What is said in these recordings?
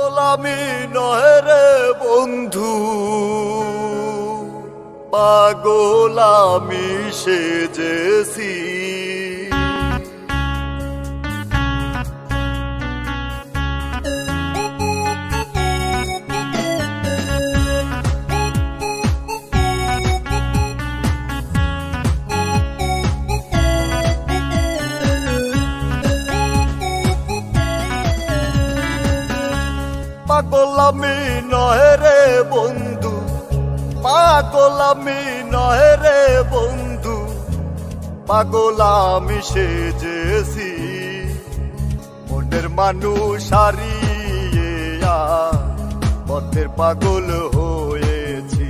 পাগল আমি নহে রে বন্ধু, পাগল আমি সেজেছি। পাগল আমি নহে রে বন্ধু, পাগল আমি নহে রে বন্ধু, পাগল আমি সেজেছি। মনের মানুষ হারিয়ে পথের পাগল হয়েছি।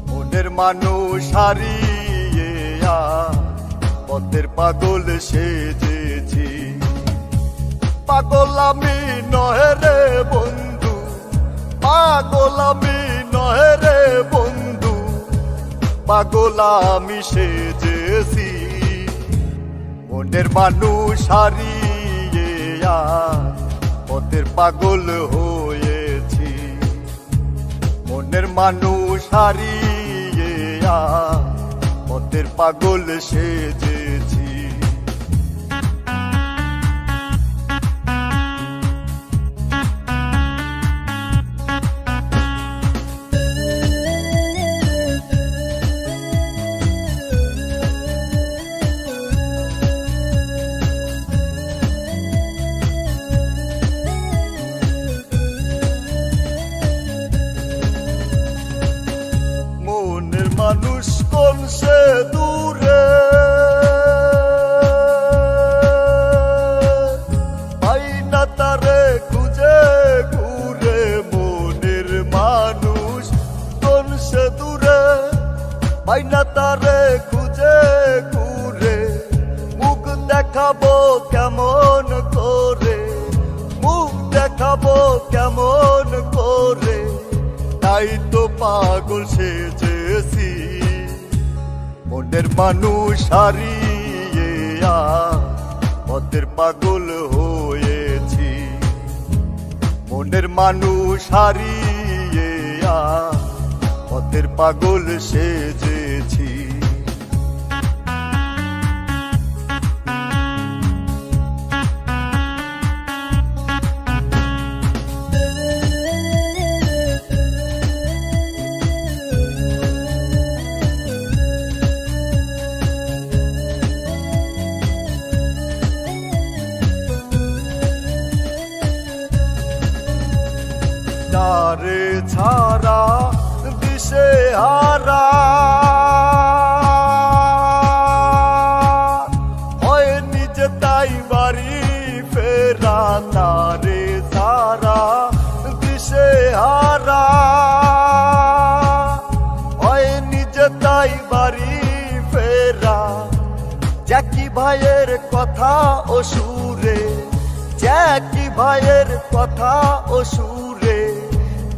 মনের মানুষ হারিয়ে পথের পাগল সেজেছি। পাগল আমি নহে রে বন্ধু, পাগল আমি নহে রে বন্ধু, পাগল আমি সেজেছি। মনের মানুষ হারিয়ে পথের পাগল হয়েছি। মনের মানুষ হারিয়ে পথের পাগল সেজেছি। মানুষ কোন সে দূরে, পাই না তারে খুঁজে ঘুরে। মনের মানুষ কোন সে দূরে, পাই না তারে খুঁজে ঘুরে। মুখ দেখাবো কেমন করে, মুখ দেখাবো কেমন করে, তাই তো পাগল সেজেছি। মনের মানুষ হারিয়ে পথের পাগল হয়েছি। মনের মানুষ হারিয়ে পথের পাগল সেজেছি। তারে ছাড়া দিশে হারা হয় নিজে তাই বাড়ি ফেরা। তারে ছাড়া দিশে হারা হয় নিজে তাই বাড়ি ফেরা। জ্যাকি ভাইয়ের কথা ও সুরে, জ্যাকি ভাইয়ের কথা ও সুরে,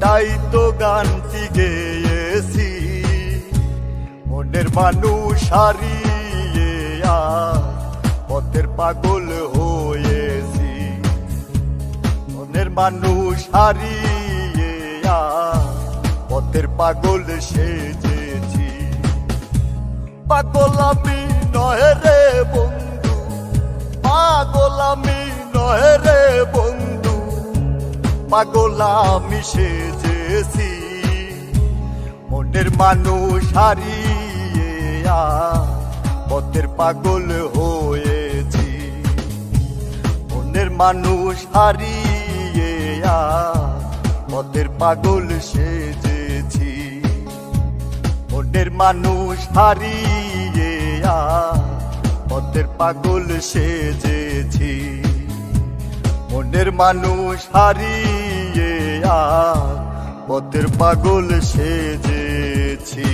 তাই তো গানটি গেয়েছি। মনের মানুষ হারিয়ে পথের পাগল হয়েছি। মনের মানুষ হারিয়ে পথের পাগল সেজেছি। পাগল আমি নহে রে বন্ধু, পাগল আমি নহে রে বন্ধু, পাগল আমি সেজেছি। মনের মানুষ হারিয়ে পথের পাগল হয়েছি। মনের মানুষ হারিয়ে পথের পাগল সেজেছি। মনের মানুষ হারিয়ে পথের পাগল সেজেছি। মনের মানুষ হারিয়ে পথের পাগল সেজেছি।